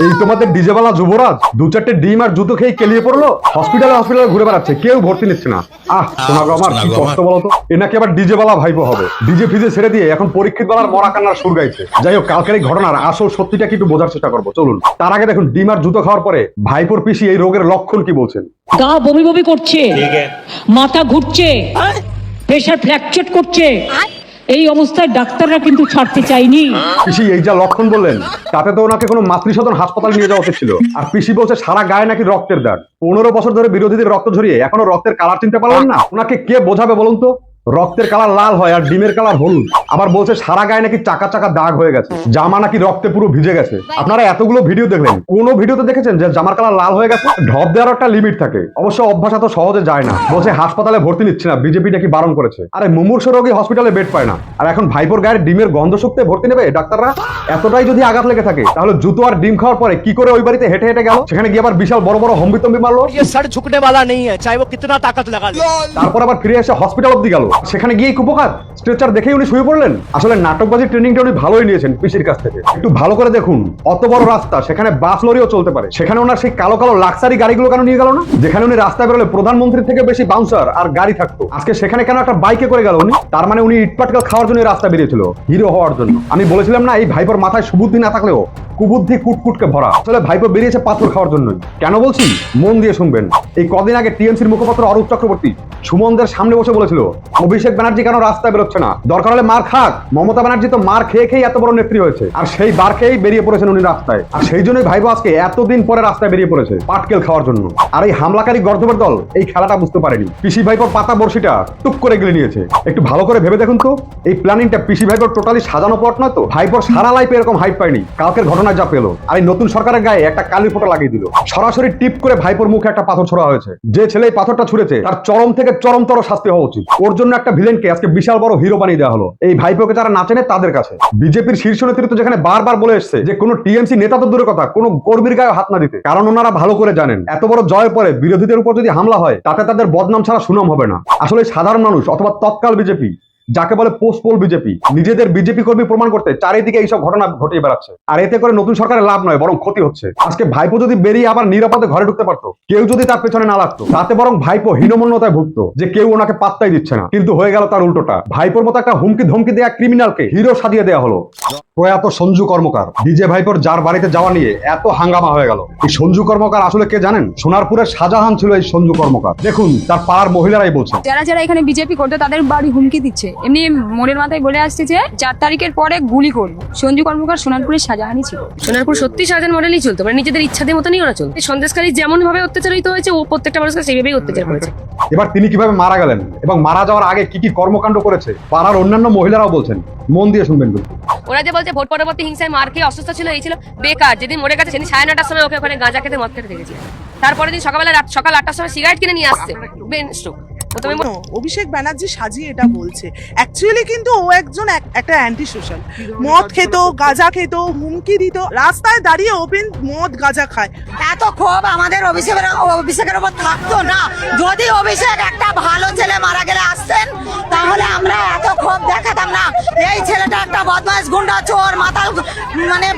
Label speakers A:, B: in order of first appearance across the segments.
A: এই তোমাদের ডিজেওয়ালা যুবরাজ 2-4টে ডিম আর জুতো খেয়ে কেলিয়ে পড়লো, হসপিটালে ঘুরে বেড়াচ্ছে, কেউ ভর্তি নিচ্ছে না। শোনা গো আমার কি কষ্ট বলতো, এ নাকি আবার ডিজেওয়ালা ভাইপো হবে। ডিজে ফিজে ছেড়ে দিয়ে এখন পরীক্ষিত বেলার মরা কান্নার সুর গাইছে। যাই হোক, কালকের এই ঘটনার আসল সত্যিটা কি একটু বোঝার চেষ্টা করবো, চলুন। তার আগে দেখুন ডিম আর জুতো খাওয়ার পরে ভাইপোর পিসি এই রোগের লক্ষণ কি বলছেন।
B: গা বমি বমি করছে, মাথা ঘুরছে, প্রেশার ফ্র্যাকচার করছে। এই অবস্থায় ডাক্তাররা কিন্তু ছাড়তে চাইনি।
A: পিসি এই যা লক্ষণ বললেন তাতে তো ওনাকে কোনো মাতৃসদন হাসপাতালে নিয়ে যাওয়া উচিত ছিল। আর পিসি বলছে সারা গায়ে নাকি রক্তের দাগ। 15 বছর ধরে বিরোধীদের রক্ত ঝরিয়ে এখনো রক্তের কালার চিনতে পারলেন না। ওনাকে কে বোঝাবে বলুন তো? রক্তের কালার লাল হয় আর ডিমের কালার হলুদ। আবার বলছে সারা গায়ে নাকি চাকা চাকা দাগ হয়ে গেছে, জামা নাকি রক্তে পুরো ভিজে গেছে। আপনারা এতগুলো ভিডিও দেখলেন, কোন ভিডিওতে দেখেছেন যে জামার কালার লাল হয়ে গেছে? ঢপ দেওয়ার একটা লিমিট থাকে, অবশ্য অভ্যাস এত সহজে যায় না। বলছে হাসপাতালে ভর্তি নিচ্ছে না, বিজেপি নাকি বারণ করেছে। আরে মুমূর্ষু রোগী হসপিটালে বেড পায় না, আর এখন ভাইপোর গায়ের ডিমের গন্ধ শুকতে ভর্তি নেবে ডাক্তাররা? এতটাই যদি আঘাত লেগে থাকে তাহলে জুতো আর ডিম খাওয়ার পরে কি করে ওই বাড়িতে হেঁটে হেঁটে গেল? সেখানে গিয়ে আবার বিশাল বড় বড় হম্বিতম্বি মারলো।
C: सर झुकने वाला नहीं है, चाहे वो कितना ताकत लगा ले।
A: তারপর আবার ফিরে এসে হসপিটাল অব্দি গেল, সেখানে গিয়ে কুপকাত স্ট্রেচার দেখেই উনি শুয়ে পড়লেন। আসলে নাটকবাজি ট্রেনিংটা উনি ভালোই নিয়েছেন পিসির কাছ থেকে। একটু ভালো করে দেখুন, অত বড় রাস্তা, সেখানে বাস লরিও চলতে পারে, সেখানে ওনার সেই কালো কালো লাক্সারি গাড়িগুলো কেন নিয়ে গেল না? যেখানে উনি রাস্তায় বেরোলে প্রধানমন্ত্রীর থেকে বেশি বাউন্সার আর গাড়ি থাকতো, আজকে সেখানে কেন একটা বাইকে করে গেল উনি? তার মানে উনি ইটপাটকেল খাওয়ার জন্য রাস্তা বেরিয়েছিল, হিরো হওয়ার জন্য। আমি বলেছিলাম না, এই ভাইপোর মাথায় সুবুদ্ধি না থাকলেও কুবুদ্ধি কুটকুটকে ভরা। আসলে ভাইপো বেরিয়েছে পাথর খাওয়ার জন্যই। কেন বলছি মন দিয়ে শুনবেন। এই কদিন আগে টিএমসির মুখপাত্র অরূপ চক্রবর্তী সুমনদের সামনে বসে বলেছিল অভিষেক ব্যানার্জি কেন রাস্তায় বেরোচ্ছে না, দরকার হলে মার খাক। মমতা ব্যানার্জি তো মার খেয়ে খেয়ে এত বড় নেত্রী হয়েছে, আর সেই বার খেয়েই বেরিয়ে পড়েছেন উনি রাস্তায়। আর সেই জন্যই ভাইপো আজকে এতদিন পরে রাস্তায় বেরিয়ে পড়েছে পাটকেল খাওয়ার জন্য। আর এই হামলাকারী গর্ধবের দল এই খেলাটা বুঝতে পারেনি। পিসি ভাইপোর পাতা বর্ষিটা টুক করে গিলে নিয়েছে। একটু ভালো করে ভেবে দেখুন তো, এই প্ল্যানিংটা পিসি ভাইপোর টোটালি সাজানো প্লট নয় তো? ভাইপোর সারা লাইফে এরকম হাইপ পায়নি, কালকের ঘটনায় যা পেলো। আর এই নতুন সরকারের গায়ে একটা কালির ফোঁটা লাগিয়ে দিল। সরাসরি টিপ করে ভাইপোর মুখে একটা পাথর ছোড়া হয়েছে। যে ছেলে এই পাথরটা ছুঁড়েছে তার চরম থেকে চরমতর শাস্তি হওয়া উচিত। ওর জন্য একটা ভিলেনকে আজকে বিশাল বড় হিরো বানিয়ে দেওয়া হলো এই ভাইপোকে যারা না চেনে তাদের কাছে। বিজেপির শীর্ষ নেতৃত্ব যেখানে বারবার বলে এসছে যে কোনো টিএমসি নেতা তো দূরের কথা, কোনো কর্মীর গায়ে হাত না দিতে, কারণ ওনারা ভালো করে জানেন এত বড় জয়ের পরে বিরোধীদের উপর যদি হামলা হয় তাতে তাদের বদনাম ছাড়া সুনাম হবে না। আসলে সাধারণ মানুষ অথবা তৎকাল বিজেপি, যাকে বলে পোস্ট পোল বিজেপি, নিজেদের বিজেপি কর্মী প্রমাণ করতে চারিদিকে এইসব ঘটনা ঘটিয়ে বেড়াচ্ছে। আর এতে করে নতুন সরকারের লাভ নয়, বরং ক্ষতি হচ্ছে। আজকে ভাইপো যদি বেরিয়ে আবার নিরাপদে ঘরে ঢুকতে পারতো, কেউ যদি তার পেছনে না লাগতো, তাতে বরং ভাইপো হীনমন্যতায় ভুগতো যে কেউ ওনাকে পাত্তাই দিচ্ছে না। কিন্তু হয়ে গেল তার উল্টোটা। ভাইপোর মতো একটা হুমকি ধমকি দেয়া ক্রিমিনালকে হিরো সাজিয়ে দেওয়া হলো। প্রয়াত সঞ্জু কর্মকার ডিজে ভাইপোর যার বাড়িতে যাওয়া নিয়ে এত হাঙ্গামা হয়ে গেল। এই সঞ্জু কর্মকার আসলে কে জানেন? সোনারপুরের শাহজাহান ছিল এই সঞ্জু কর্মকার। দেখুন তার পাড়ার মহিলারাই বলছেন,
D: যারা যারা এখানে বিজেপি করতো তাদের বাড়ি হুমকি দিচ্ছে। এমনি মনের মাথায় বলে আসছে যে 4 তারিখের পরে গুলি করবো। সঞ্জু কর্মকার সোনারপুরের শাহজাহানই ছিল।
E: সোনারপুর সত্যি শাহজাহান মডেলই চলতো, মানে নিজেদের ইচ্ছাদের মতনই ওরা চলতো। সন্দেশকারী যেমন ভাবে অত্যাচারিত হয়েছে, ও প্রত্যেকটা মানুষকে সেইভাবেই অত্যাচার করেছে।
A: এবার তিনি কিভাবে মারা গেলেন এবং মারা যাওয়ার আগে কি কি কর্মকাণ্ড করেছে পাড়ার অন্যান্য মহিলারাও বলছেন। মন দিয়ে শুনবেন কিন্তু।
E: ওরা যে বলছে ভোট পরবর্তী হিংসায় মার খেয়ে অসুস্থ ছিল, এই ছিল বেকার। যেদিন মরে গেছে সেদিন 9:30টার সময় ওকে ওখানে গাঁজা খেতে মদ খেতে দেখেছি। তারপরের দিন সকাল 8টার সময় সিগারেট কিনে নিয়ে আসছে, ব্রেন স্ট্রোক।
F: অভিষেক ব্যানার্জি সাজিয়ে এটা বলছে, অ্যাকচুয়ালি কিন্তু ও একজন একটা অ্যান্টি সোশ্যাল। মদ খেত, গাঁজা খেত, হুমকি দিত, রাস্তায় দাঁড়িয়ে ওপেন মদ গাঁজা খায়।
G: এত ক্ষোভ আমাদের অভিষেকের উপর থাকতো না। যদি অভিষেক একটা ভালো ছেলে মারা গেলে আসতেন তাহলে আমরা এত ক্ষোভ দেখাতাম না। এই ছেলেটা একটা বদমাশ, গুন্ডা, চোর, মাতাল, মানে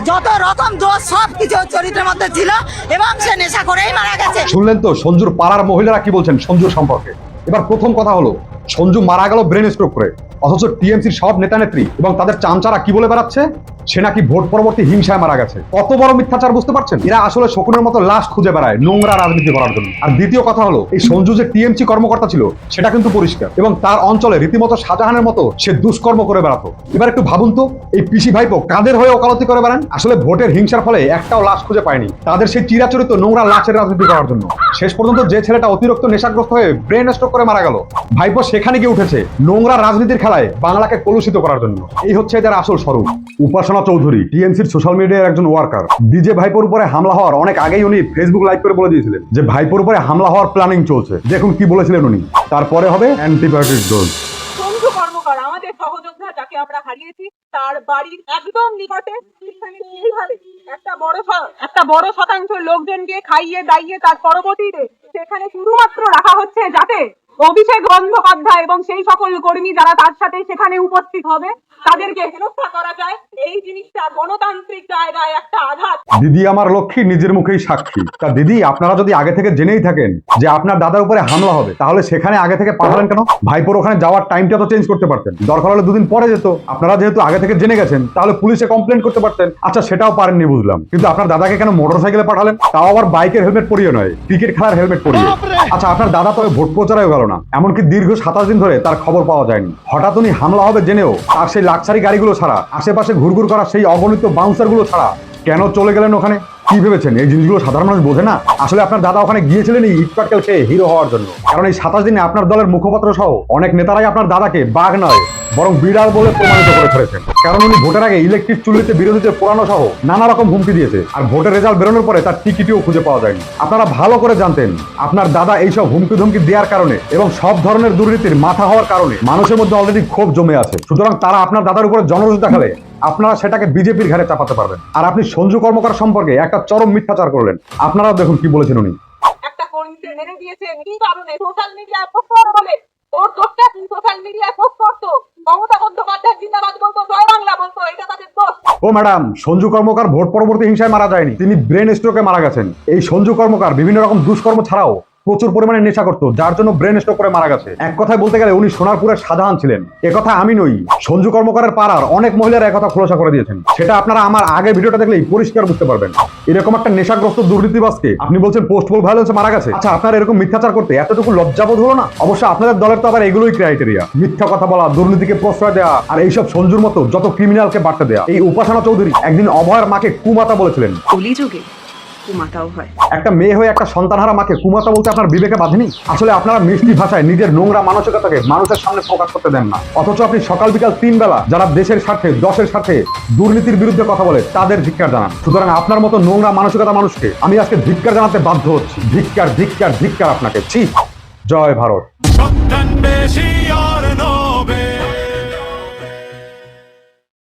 G: যত রকম দোষ সব কিছু চরিত্রের মধ্যে ছিল এবং সে নেশা করেই মারা গেছে।
A: শুনলেন তো সঞ্জুর পাড়ার মহিলারা কি বলছেন সঞ্জুর সম্পর্কে। এবার প্রথম কথা হলো, সঞ্জু মারা গেল ব্রেন স্ট্রোক করে, অথচ টিএমসির সব নেতা নেত্রী এবং তাদের চামচারা কি বলে বেড়াচ্ছে সে নাকি ভোট পরবর্তী হিংসায় মারা গেছে। কত বড় মিথ্যাচার বুঝতে পারছেন? এরা আসলে শকুনের মতো লাশ খুঁজে বেড়ায় নোংরা রাজনীতি করার জন্য। আর দ্বিতীয় কথা হলো, এই সঞ্জু যে টিএমসি কর্মকর্তা ছিল সেটা কিন্তু পরিষ্কার, এবং তার অঞ্চলে রীতিমতো শাহজাহানের মতো সে দুষ্কর্ম করে বেড়াতো। এবার একটু ভাবুন তো, এই পিসি ভাইপো কাদের হয়ে ওকালতি করে বেড়ান? আসলে ভোটের হিংসার ফলে একটাও লাশ খুঁজে পায়নি, তাদের সেই চিরাচরিত নোংরা লাশের রাজনীতি করার জন্য। শেষ পর্যন্ত যে ছেলেটা অতিরিক্ত নেশাগ্রস্ত হয়ে ব্রেন স্ট্রোক করে মারা গেল, ভাইপো সেখানে গিয়ে উঠেছে নোংরা রাজনীতির খেলায় বাংলাকে কলুষিত করার জন্য। এই হচ্ছে এদের আসল স্বরূপ। উপাসনা চৌধুরী টিএমসির সোশ্যাল মিডিয়ার একজন ওয়ার্কার, ডিজে ভাইপোর উপরে হামলা হওয়ার অনেক আগেই উনি ফেসবুক লাইভ করে বলে দিয়েছিলেন যে ভাইপোর উপরে হামলা হওয়ার প্ল্যানিং চলছে। দেখুন কি বলেছিলেন উনি, তারপরে হবে অ্যান্টিবায়োটিক ডোজ।
H: সঞ্জু কর্মকার আমাদের সহযোদ্ধা, যাকে আমরা হারিয়েছি, তার বাড়ির একদম নিকটে এইভাবে একটা বড় শতাংশ লোকজনকে খাইয়ে দাইয়ে তার পরবর্তীতে সেখানে শুধুমাত্র রাখা হচ্ছে যাতে অভিষেক বন্দ্যোপাধ্যায় এবং সেই সকল কর্মী যারা তার সাথে সেখানে উপস্থিত হবে তাদেরকে হেনস্থা করা যায়, এই জিনিসটা গণতান্ত্রিক জায়গায় একটা আঘাত।
A: দিদি আমার লক্ষ্মী নিজের মুখেই সাক্ষী। তা দিদি, আপনারা যদি আগে থেকে জেনেই থাকেন যে আপনার দাদার উপরে হামলা হবে, তাহলে সেখানে আগে থেকে পাঠালেন কেন? ভাইপোর ওখানে যাওয়ার টাইমটা তো চেঞ্জ করতে পারতেন, দরকার হলে 2 দিন পরে যেত। আপনারা যেহেতু আগে থেকে জেনে গেছেন, তাহলে পুলিশে কমপ্লেন করতে পারতেন। আচ্ছা, সেটাও পারেননি বুঝলাম, কিন্তু আপনার দাদাকে কেন মোটরসাইকেলে পাঠালেন? তাও আবার বাইকের হেলমেট পরিয়ে নয়, ক্রিকেট খেলার হেলমেট পরিয়ে। আচ্ছা, আপনার দাদা তবে ভোট প্রচারেও গেল না, এমনকি দীর্ঘ 27 দিন ধরে তার খবর পাওয়া যায়নি। হঠাৎ উনি হামলা হবে জেনেও আর সেই লাক্সারি গাড়িগুলো ছাড়া, আশেপাশে ঘুরঘুর করা সেই অগণিত বাউন্সার গুলো ছাড়া কেন চলে গেলেন ওখানে? কি ভেবেছেন এই জিনিসগুলো সাধারণ মানুষ বোঝে না? আসলে আপনার দাদা ওখানে গিয়েছিলেন এই ইটপাটকেল খেয়ে হিরো হওয়ার জন্য। কারণ এই 27 দিনে আপনার দলের মুখপাত্র সহ অনেক নেতারাই আপনার দাদাকে বাঘ নয় বরং বিড়াল বলে প্রমাণিত করে ফেলেছেন। কারণ উনি ভোটের আগে ইলেকট্রিক চুল্লিতে বিরোধীদের পোড়ানো সহ নানা রকম হুমকি দিয়েছে, আর ভোটের রেজাল্ট বেরোনোর পরে তার টিকিটিও খুঁজে পাওয়া যায়নি। আপনারা ভালো করে জানতেন আপনার দাদা এইসব হুমকি ধমকি দেওয়ার কারণে এবং সব ধরনের দুর্নীতির মাথা হওয়ার কারণে মানুষের মধ্যে অলরেডি ক্ষোভ জমে আছে। সুতরাং তারা আপনার দাদার উপরে জনরোষ দেখালে আপনারা সেটাকে বিজেপির ঘাড়ে চাপাতে পারবেন। আর আপনি সঞ্জু কর্মকার সম্পর্কে একটা চরম মিথ্যাচার করলেন। আপনারা দেখুন কি বলেছেন উনি।
H: একটা কর্মীকে মেরে দিয়েছেন কি কারণে? সোশ্যাল মিডিয়ায় পোস্ট বলে ওর দোষটা সোশ্যাল মিডিয়ায় পোস্ট করতো, মমতা বন্দ্যোপাধ্যায় জিন্দাবাদ বলতো, জয় বাংলা বলতো, এটা তাদের দোষ।
A: ও ম্যাডাম, সঞ্জু কর্মকার ভোট পরবর্তী হিংসায় মারা যায়নি, তিনি ব্রেন স্ট্রোকে মারা গেছেন। এই সঞ্জু কর্মকার বিভিন্ন রকম দুষ্কর্ম ছাড়াও প্রচুর পরিমাণে নেশা করতো, যার জন্য ব্রেন স্ট্রোক করে মারা গেছে। এক কথায় বলতে গেলে উনি সোনারপুরের শাহজাহান ছিলেন। একথা আমি নই, সঞ্জু কর্মকারের পাড়ার অনেক মহিলারা একথা খোলাসা করে দিয়েছেন। সেটা আপনারা আমার আগের ভিডিওটা দেখলেই পরিষ্কার বুঝতে পারবেন। এরকম একটা নেশাগ্রস্ত দুর্নীতিবাজকে আপনি বলছেন পোস্টবল ভায়োলেন্সে মারা গেছে। আচ্ছা, আপনার এরকম মিথ্যাচার করতে এতটুকু লজ্জাবোধ হলো না? অবশ্য আপনাদের দলের তো আবার এগুলোই ক্রাইটেরিয়া, মিথ্যা কথা বলা, দুর্নীতিকে প্রশ্রয় দেওয়া, আর এইসব সঞ্জুর মতো যত ক্রিমিনালকে বাড়তে দেওয়া। এই উপাসনা চৌধুরী একদিন অভয়ের মাকে কুমাতা বলেছিলেন।
I: কলিযুগে কুমাতাও হয়।
A: একটা মেয়ে হয়ে একটা সন্তানহারা মাকে কুমাতা বলতে আপনার বিবেকে বাঁধেনি? আসলে আপনারা মিষ্টি ভাষায় নিজের নোংরা মানসিকতাকে মানুষের সামনে প্রকাশ করতে দেন না, অথচ আপনি সকাল বিকাল 3 বেলা যারা দেশের স্বার্থে দশের স্বার্থে দুর্নীতির বিরুদ্ধে কথা বলে তাদের ধিক্কার জানান। সুতরাং আপনার মতো নোংরা মানসিকতা মানুষকে আমি আজকে ধিক্কার জানাতে বাধ্য হচ্ছি। ধিক্কার ধিক্কার ধিক্কার আপনাকে। ছি। জয় ভারত।